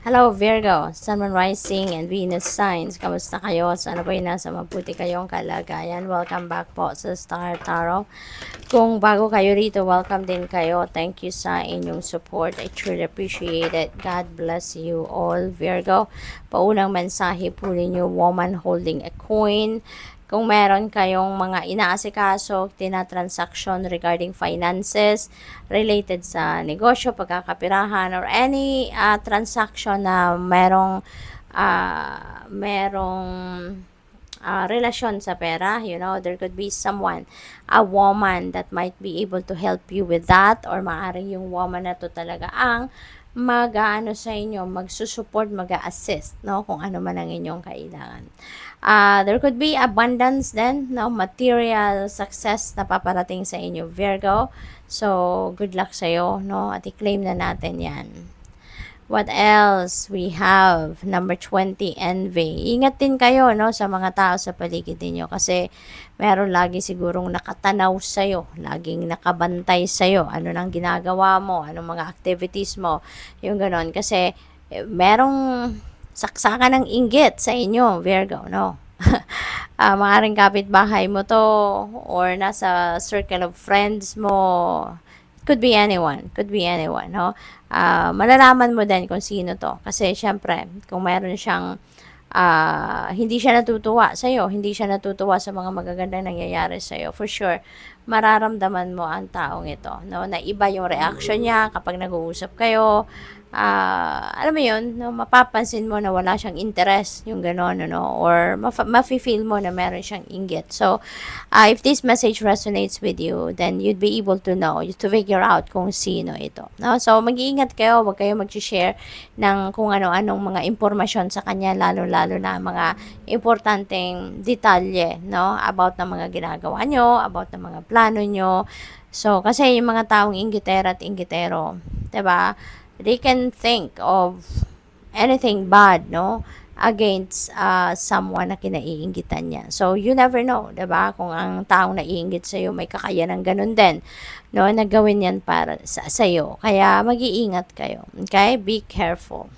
Hello Virgo, Sun, Moon, Rising, and Venus signs. Kamusta kayo? Sana po'y nasa mabuti kayong kalagayan. Welcome back po sa Star Tarot. Kung bago kayo rito, welcome din kayo. Thank you sa inyong support. I truly appreciate it. God bless you all, Virgo. Paunang mensahe po ninyo, woman holding a coin. Kung meron kayong mga inaasikaso, tinatransaction regarding finances, related sa negosyo, pagkakapirahan, or any transaction na merong relasyon sa pera, there could be someone, a woman that might be able to help you with that, or maaaring yung woman na to talaga ang mag-aano sa inyo, magsusupport, mag-assist, no, kung ano man ang inyong kailangan. There could be abundance then, no, material success na paparating sa inyo, Virgo. So, good luck sa'yo, no, at i-claim na natin yan. What else? We have number 20, envy. Ingat din kayo, no, sa mga tao sa paligid niyo kasi meron lagi sigurong nakatanaw sa'yo, laging nakabantay sa'yo, ano nang ginagawa mo, anong mga activities mo, yung ganon. Kasi merong saksakan ng inggit sa inyo, Virgo, no? Maaaring kapitbahay mo to or nasa circle of friends mo. Could be anyone, no? Malalaman mo din kung sino to. Kasi syempre, kung mayroon siyang hindi siya natutuwa sa'yo, hindi siya natutuwa sa mga magagandang nangyayari sa'yo, for sure, mararamdaman mo ang taong ito, no? Na iba yung reaction niya kapag nag-uusap kayo. Alam mo yun, no? Mapapansin mo na wala siyang interest, yung gano'n, no? Or mafe-feel mo na meron siyang inggit. So, if this message resonates with you, then you'd be able to know, to figure out kung sino ito, no? So, mag-iingat kayo, huwag kayo mag-share ng kung ano-anong mga impormasyon sa kanya, lalo-lalo na mga importanteng detalye, no? About ng mga ginagawa nyo, about ng mga plano nyo. So, kasi yung mga taong inggitera at inggitero, 'di ba? They can think of anything bad, no? Against someone na kinaiinggitan niya. So, you never know, 'di ba? Kung ang taong naiinggit sa'yo may kakayanan ganun din, no? Nagawin yan para sa'yo. Kaya, mag-iingat kayo. Okay? Be careful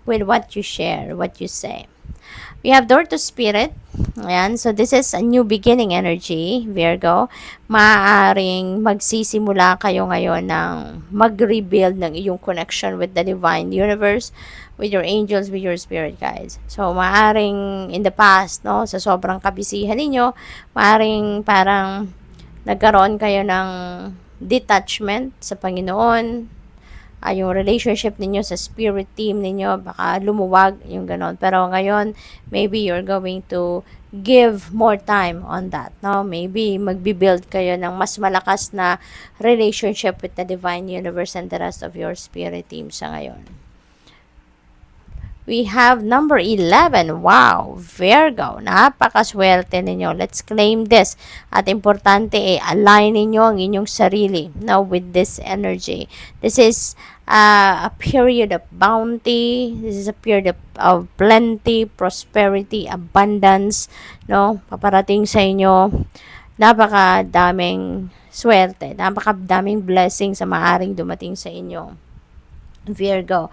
with what you share, what you say. We have door to spirit. Ayan. So, this is a new beginning energy, Virgo. Maaaring magsisimula kayo ngayon ng mag-rebuild ng iyong connection with the divine universe, with your angels, with your spirit guides. So, maaaring in the past, no, sa sobrang kabisihan ninyo, maaaring parang nagkaroon kayo ng detachment sa Panginoon, yung relationship ninyo sa spirit team ninyo, baka lumuwag, yung ganon. Pero ngayon, maybe you're going to give more time on that, no? Maybe magbi-build kayo ng mas malakas na relationship with the divine universe and the rest of your spirit team sa ngayon. We have number 11. Wow, Virgo. Napakaswerte ninyo. Let's claim this. At importante, align ninyo ang inyong sarili now with this energy. This is a period of bounty. This is a period of plenty, prosperity, abundance. No? Paparating sa inyo. Napakadaming swerte. Napakadaming blessings sa maaring dumating sa inyo, Virgo.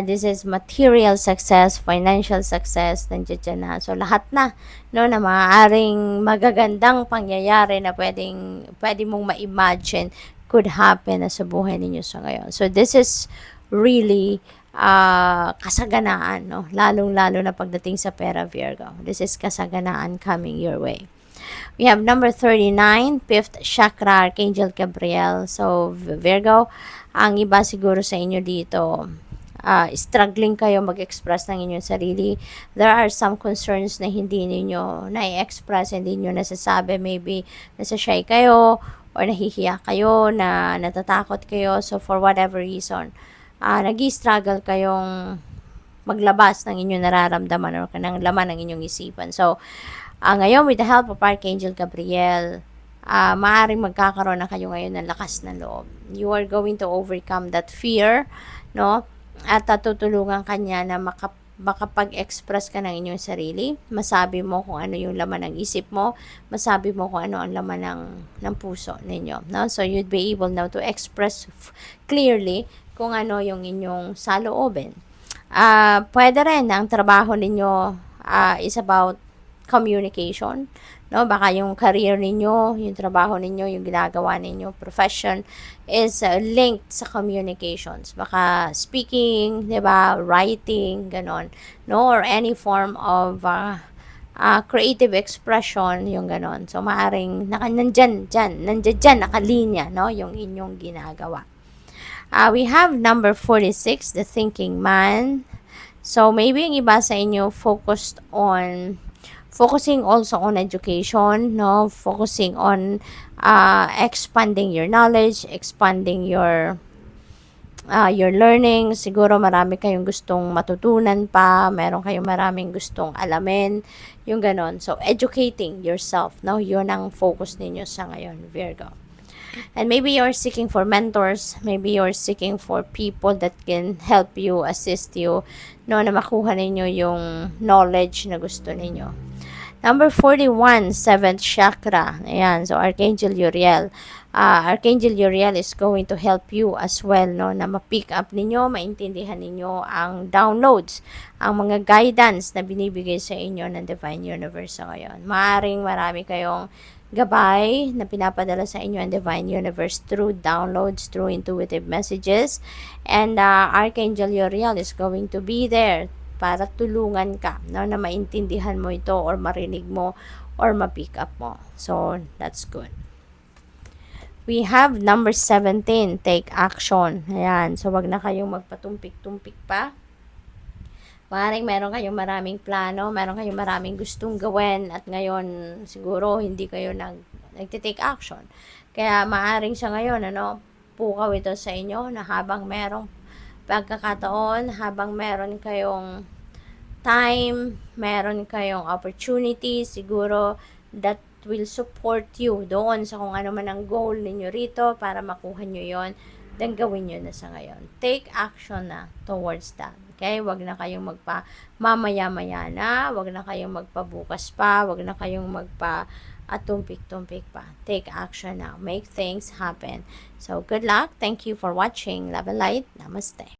This is material success, financial success, nandiyan na. So, lahat na, no, na maaaring magagandang pangyayari na pwede mong ma-imagine could happen na sa buhay ninyo sa ngayon. So, this is really kasaganaan, no? Lalong-lalo na pagdating sa pera, Virgo. This is kasaganaan coming your way. We have number 39, 5th chakra, Archangel Gabriel. So, Virgo, ang iba siguro sa inyo dito, struggling kayo mag-express ng inyong sarili. There are some concerns na hindi ninyo na-express, hindi niyo nasasabi. Maybe nasa-shy kayo or nahihiya kayo, na natatakot kayo. So, for whatever reason, nag-struggle kayong maglabas ng inyong nararamdaman or ng laman ng inyong isipan. So, ngayon, with the help of Archangel Gabriel, maaaring magkakaroon na kayo ngayon ng lakas ng loob. You are going to overcome that fear, no? At tutulungan kanya na makapag-express ka ng inyong sarili. Masabi mo kung ano yung laman ng isip mo. Masabi mo kung ano ang laman ng puso ninyo, no? So, you'd be able now to express clearly kung ano yung inyong saloobin. Pwede rin ang trabaho ninyo is about communication, no? Baka yung career ninyo, yung trabaho ninyo, yung ginagawa ninyo, profession is linked sa communications. Baka speaking, 'di ba, writing, ganon, no? Or any form of creative expression, yung ganon. So maaring nandyan nakalinya, no, yung inyong ginagawa. We have number 46, the thinking man. So, maybe yung iba sa inyo focusing also on education, no? Focusing on expanding your knowledge, expanding your learning. Siguro marami kayong gustong matutunan pa, meron kayong maraming gustong alamin, yung ganon. So, educating yourself, no? Yun ang focus ninyo sa ngayon, Virgo. And maybe you're seeking for mentors, maybe you're seeking for people that can help you, assist you, no, na makuha ninyo yung knowledge na gusto ninyo. Number 41, 7th chakra. Ayan, so Archangel Uriel. Archangel Uriel is going to help you as well, no, na ma-pick up ninyo, maintindihan ninyo ang downloads, ang mga guidance na binibigay sa inyo ng Divine Universe sa ngayon. Maaring marami kayong gabay na pinapadala sa inyo ang Divine Universe through downloads, through intuitive messages, and Archangel Uriel is going to be there para tulungan ka, no, na maintindihan mo ito or marinig mo or ma-pick up mo. So, that's good. We have number 17, take action. Ayan, so wag na kayong magpatumpik-tumpik pa. Maaaring meron kayong maraming plano, meron kayong maraming gustong gawin at ngayon siguro hindi kayo nagte-take action. Kaya maaaring sa ngayon, pukaw ito sa inyo na habang merong pagkakataon, habang meron kayong time, meron kayong opportunity, siguro that will support you doon sa kung ano man ang goal ninyo rito para makuha nyo yon, then gawin nyo na sa ngayon. Take action na towards that. Okay? Wag na kayong mamaya-maya na, wag na kayong magpabukas pa, wag na kayong tumpik-tumpik pa. Take action now. Make things happen. So, good luck. Thank you for watching. Love and light. Namaste.